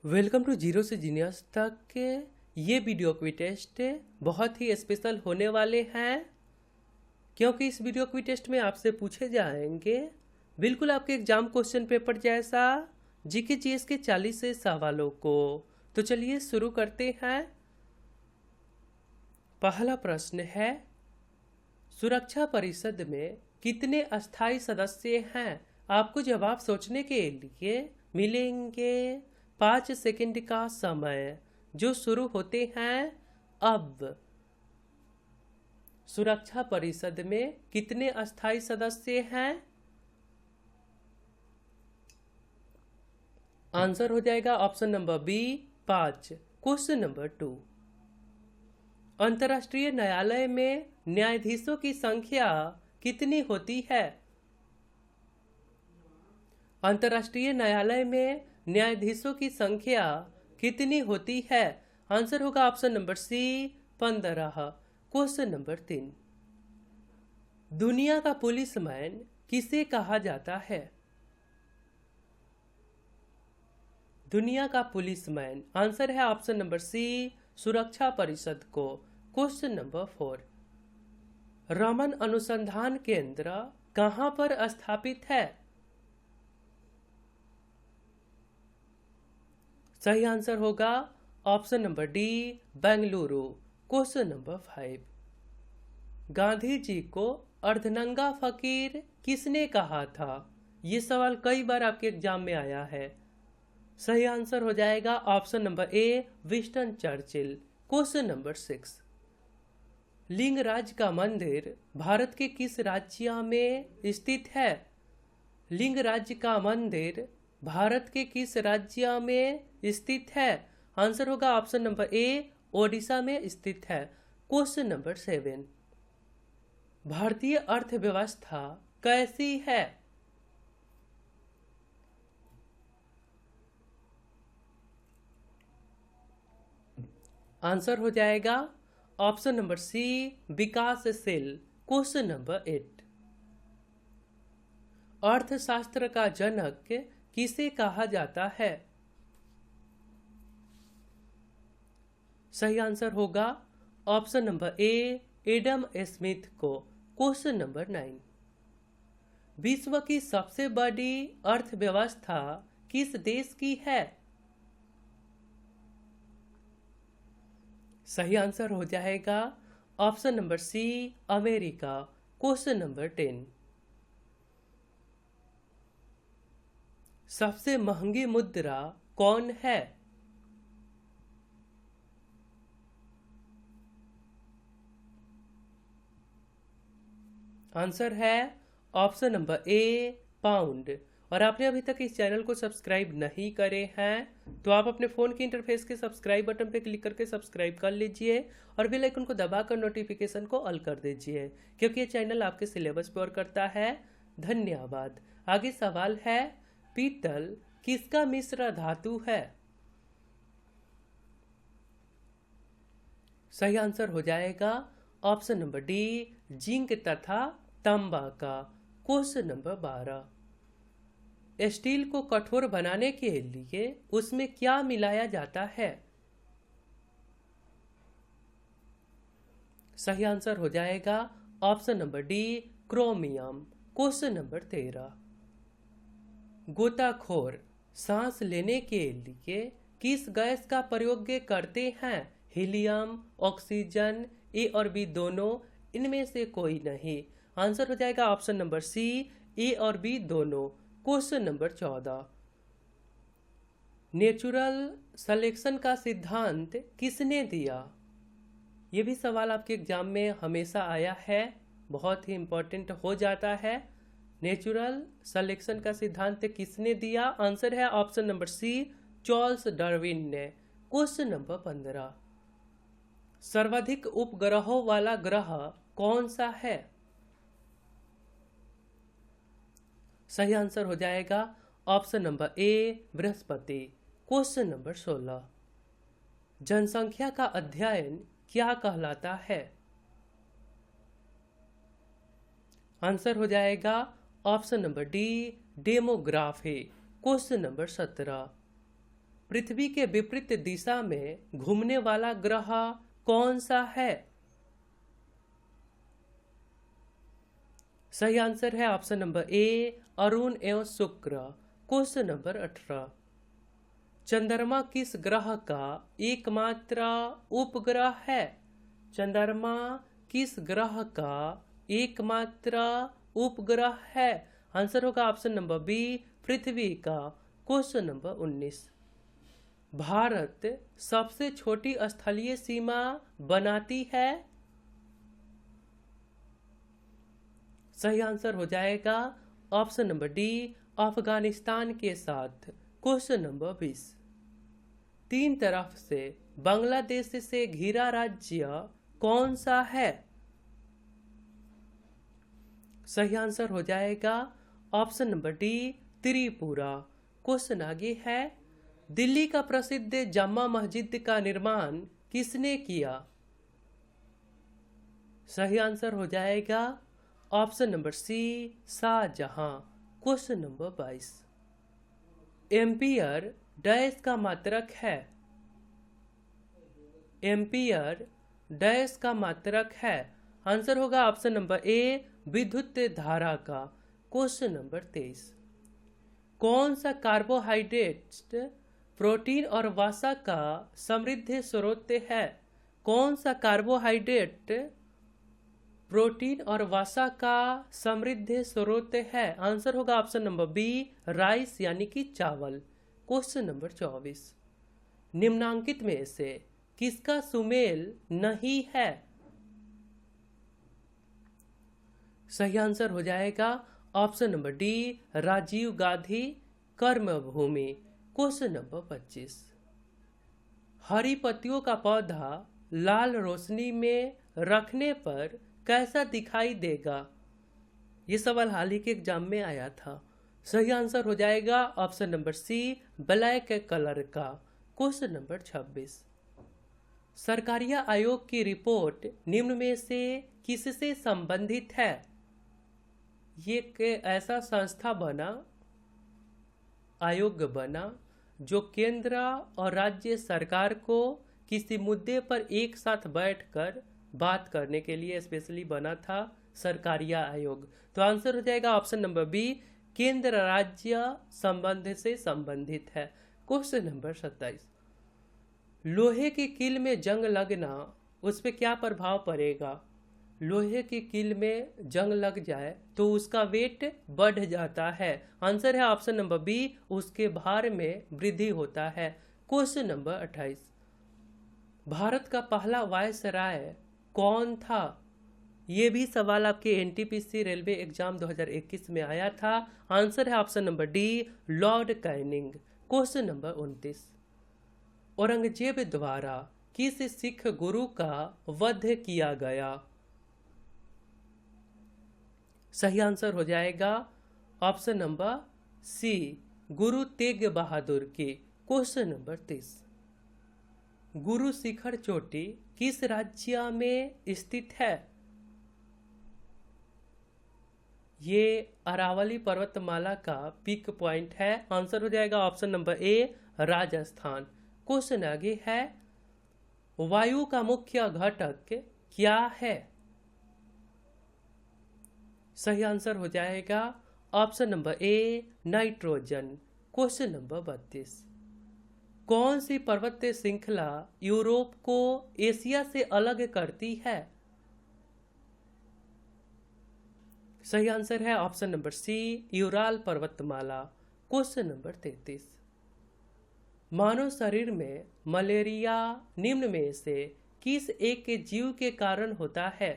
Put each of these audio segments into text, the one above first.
Welcome to zero से genius तक के ये वीडियो क्विज टेस्ट बहुत ही स्पेशल होने वाले हैं, क्योंकि इस वीडियो क्विज टेस्ट में आपसे पूछे जाएंगे बिल्कुल आपके एग्जाम क्वेश्चन पेपर जैसा जीके जीएस के 40 से सवालों को। तो चलिए शुरू करते हैं। पहला प्रश्न है, सुरक्षा परिषद में कितने अस्थायी सदस्य हैं? आपको जवाब सोचने के लिए मिलेंगे 5 सेकंड का समय, जो शुरू होते हैं अब। सुरक्षा परिषद में कितने अस्थायी सदस्य हैं? आंसर हो जाएगा option number B 5। Question number 2, अंतर्राष्ट्रीय न्यायालय में न्यायाधीशों की संख्या कितनी होती है? अंतर्राष्ट्रीय न्यायालय में न्यायाधीशों की संख्या कितनी होती है? आंसर होगा option number C 15। Question number 3, दुनिया का पुलिसमैन किसे कहा जाता है? दुनिया का पुलिसमैन, आंसर है ऑप्शन नंबर सी सुरक्षा परिषद को। क्वेश्चन नंबर 4, रमन अनुसंधान केंद्र कहां पर स्थापित है? सही आंसर होगा option number D Bengaluru. Question number 5, Gandhi ji को अर्धनंगा फकीर किसने कहा था? ये सवाल कई बार आपके एग्जाम में आया है। सही आंसर हो जाएगा option number A Winston Churchill. Question number 6, Lingaraj का मंदिर भारत के किस राज्य में स्थित है? लिंगराज का मंदिर भारत के किस राज्य में स्थित है? आंसर होगा ऑप्शन नंबर ए ओडिशा में स्थित है। क्वेश्चन नंबर 7, भारतीय अर्थव्यवस्था कैसी है? आंसर हो जाएगा ऑप्शन नंबर सी विकासशील। क्वेश्चन नंबर 8, अर्थशास्त्र का जनक किसे कहा जाता है? सही आंसर होगा option number A Adam Smith को। क्वेश्चन नंबर 9, विश्व की सबसे बड़ी अर्थव्यवस्था किस देश की है? सही आंसर हो जाएगा option number C America. Question number 10, सबसे महंगी मुद्रा कौन है? आंसर है ऑप्शन नंबर ए पाउंड। और आपने अभी तक इस चैनल को सब्सक्राइब नहीं करे हैं तो आप अपने फ़ोन के इंटरफेस के सब्सक्राइब बटन पर क्लिक करके सब्सक्राइब कर लीजिए और बेल आइकन को दबाकर नोटिफिकेशन को ऑल कर दीजिए, क्योंकि ये चैनल आपके सिलेबस पर करता है। धन्यवाद। आगे सवाल है, पीतल किसका मिश्र धातु है? सही आंसर हो जाएगा ऑप्शन नंबर डी जिंक तथा तांबा का। क्वेश्चन नंबर 12, स्टील को कठोर बनाने के लिए उसमें क्या मिलाया जाता है? सही आंसर हो जाएगा option number D chromium. Question number 13, गोताखोर सांस लेने के लिए किस गैस का प्रयोग करते हैं? हीलियम, ऑक्सीजन, ए और बी दोनों, इनमें से कोई नहीं। आंसर हो जाएगा ऑप्शन नंबर सी ए और बी दोनों। क्वेश्चन नंबर 14, नेचुरल सिलेक्शन का सिद्धांत किसने दिया? ये भी सवाल आपके एग्जाम में हमेशा आया है, बहुत ही इंपॉर्टेंट हो जाता है। नेचुरल सिलेक्शन का सिद्धांत किसने दिया? आंसर है option number C Charles Darwin ने। क्वेश्चन नंबर 15, सर्वाधिक उपग्रहों वाला ग्रह कौन सा है? सही आंसर हो जाएगा option number A Brihaspati. Question number 16, जनसंख्या का अध्ययन क्या कहलाता है? आंसर हो जाएगा option number D demography. Question number 17, पृथ्वी के विपरीत दिशा में घूमने वाला ग्रह कौन सा है? सही आंसर है ऑप्शन नंबर ए, अरुण एवं शुक्र। क्वेश्चन नंबर 18, चंद्रमा किस ग्रह का एकमात्र उपग्रह है? चंद्रमा किस ग्रह का एकमात्र उपग्रह है? आंसर होगा ऑप्शन नंबर बी, पृथ्वी का। क्वेश्चन नंबर 19, भारत सबसे छोटी स्थलीय सीमा बनाती है? सही आंसर हो जाएगा ऑप्शन नंबर डी, अफगानिस्तान के साथ। क्वेश्चन नंबर 20, तीन तरफ से बांग्लादेश से घिरा राज्य कौन सा है? सही आंसर हो जाएगा option number D, Tripura. Question आगे है, दिल्ली का प्रसिद्ध जामा मस्जिद का निर्माण किसने किया? सही आंसर हो जाएगा option number C, Shahjahan. Question number 22, ampere dash का मात्रक है? एम्पियर डैश का मात्रक है? आंसर होगा ऑप्शन नंबर ए, विद्युत धारा का। क्वेश्चन नंबर 23, कौन सा कार्बोहाइड्रेट प्रोटीन और वसा का समृद्ध स्रोत है? कौन सा कार्बोहाइड्रेट प्रोटीन और वसा का समृद्ध स्रोत है? आंसर होगा ऑप्शन नंबर बी, राइस यानी कि चावल। क्वेश्चन नंबर 24, निम्नांकित में से किसका सुमेल नहीं है? सही आंसर हो जाएगा option number D, Rajiv Gandhi कर्मभूमि। क्वेश्चन नंबर 25, हरी पत्तियों का पौधा लाल रोशनी में रखने पर कैसा दिखाई देगा? ये सवाल हाल ही के एग्जाम में आया था। सही आंसर हो जाएगा option number C, black colour का। क्वेश्चन नंबर 26, सरकारिया आयोग की रिपोर्ट निम्न में से किससे संबंधित है? ये ऐसा संस्था बना, आयोग बना जो केंद्र और राज्य सरकार को किसी मुद्दे पर एक साथ बैठकर बात करने के लिए स्पेशली बना था, सरकारिया आयोग। तो आंसर हो जाएगा ऑप्शन नंबर बी, केंद्र राज्य संबंध से संबंधित है। क्वेश्चन नंबर 27, लोहे की कील में जंग लगना, उस पर क्या प्रभाव पड़ेगा? लोहे की कील में जंग लग जाए तो उसका वेट बढ़ जाता है। आंसर है ऑप्शन नंबर बी, उसके भार में वृद्धि होता है। क्वेश्चन नंबर 28, भारत का पहला वायसराय कौन था? ये भी सवाल आपके एनटीपीसी रेलवे एग्जाम 2021 में आया था। आंसर है option number D, Lord Canning. Question number 29, Aurangzeb द्वारा किस सिख गुरु का वध किया गया? सही आंसर हो जाएगा ऑप्शन नंबर सी, गुरु तेग बहादुर की। क्वेश्चन नंबर 30, गुरु शिखर चोटी किस राज्य में स्थित है? ये अरावली पर्वतमाला का पीक पॉइंट है। आंसर हो जाएगा option number A, Rajasthan. Question आगे है, वायु का मुख्य घटक क्या है? सही आंसर हो जाएगा option number A, nitrogen. Question number 32, कौन सी पर्वतीय श्रृंखला यूरोप को एशिया से अलग करती है? सही आंसर है ऑप्शन नंबर सी, यूराल पर्वतमाला। क्वेश्चन नंबर 33, मानव शरीर में मलेरिया निम्न में से किस एक जीव के कारण होता है?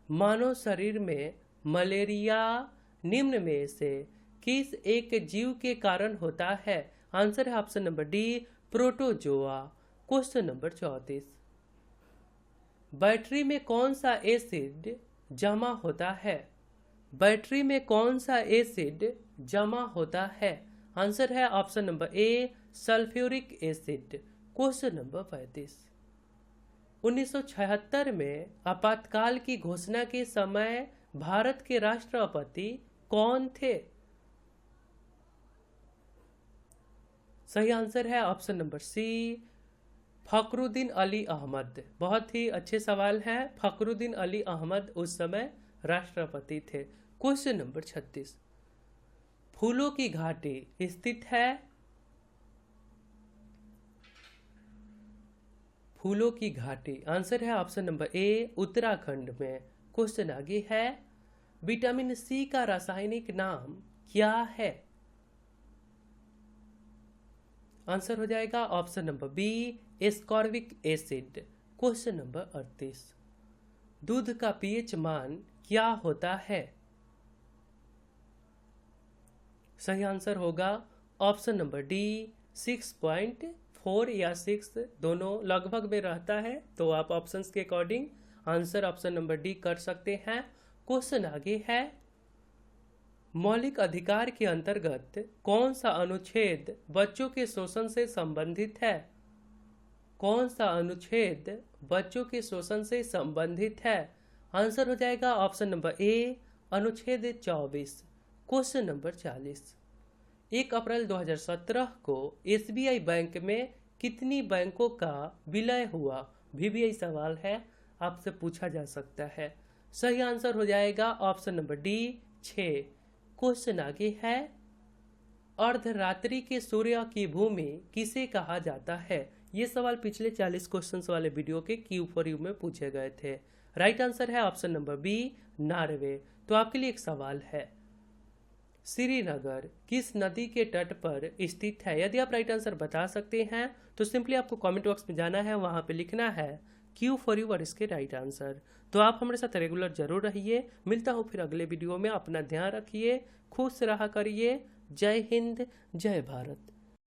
मानव शरीर में मलेरिया निम्न में से किस एक जीव के कारण होता है? आंसर है option number D, protozoa. Question number 34, battery में कौन सा एसिड जमा होता है? बैटरी में कौन सा एसिड जमा होता है? आंसर है option number A, sulphuric acid. Question number 35, 1976 में आपातकाल की घोषणा के समय भारत के राष्ट्रपति कौन थे? सही आंसर है option number C, Fakhruddin Ali Ahmed. बहुत ही अच्छे सवाल हैं। फखरुद्दीन अली अहमद उस समय राष्ट्रपति थे। क्वेश्चन नंबर 36, फूलों की घाटी स्थित है, फूलों की घाटी आंसर है ऑप्शन नंबर ए, उत्तराखंड में। क्वेश्चन आगे है, विटामिन सी का रासायनिक नाम क्या है? आंसर हो जाएगा option number B, ascorbic acid. Question number 38, दूध का पीएच मान क्या होता है? सही आंसर होगा ऑप्शन नंबर डी, 6.4 या 6 दोनों लगभग में रहता है, तो आप ऑप्शंस के according answer option number D कर सकते हैं। क्वेश्चन आगे है, मौलिक अधिकार के अंतर्गत कौन सा अनुच्छेद बच्चों के शोषण से संबंधित है? कौन सा अनुच्छेद बच्चों के शोषण से संबंधित है? आंसर हो जाएगा ऑप्शन नंबर ए, अनुच्छेद 24। क्वेश्चन नंबर 40, 1 अप्रैल 2017 को एसबीआई बैंक में कितनी बैंकों का विलय हुआ? भी सवाल है, आपसे पूछा जा सकता है। सही आंसर हो जाएगा ऑप्शन नंबर डी, 6। क्वेश्चन आगे है, अर्धरात्रि के सूर्य की भूमि किसे कहा जाता है? ये सवाल पिछले 40 क्वेश्चंस वाले वीडियो के Q4U में पूछे गए थे। राइट आंसर है ऑप्शन नंबर बी, नॉर्वे। तो आपके लिए एक सवाल है, श्रीनगर किस नदी के तट पर स्थित है? यदि आप राइट आंसर बता सकते हैं तो सिंपली आपको कमेंट बॉक्स में जाना है, वहां पे लिखना है Q4U और इसके राइट आंसर। तो आप हमारे साथ रेगुलर जरूर रहिए। मिलता हूँ फिर अगले वीडियो में। अपना ध्यान रखिए, खुश रहा करिए। जय हिंद, जय भारत।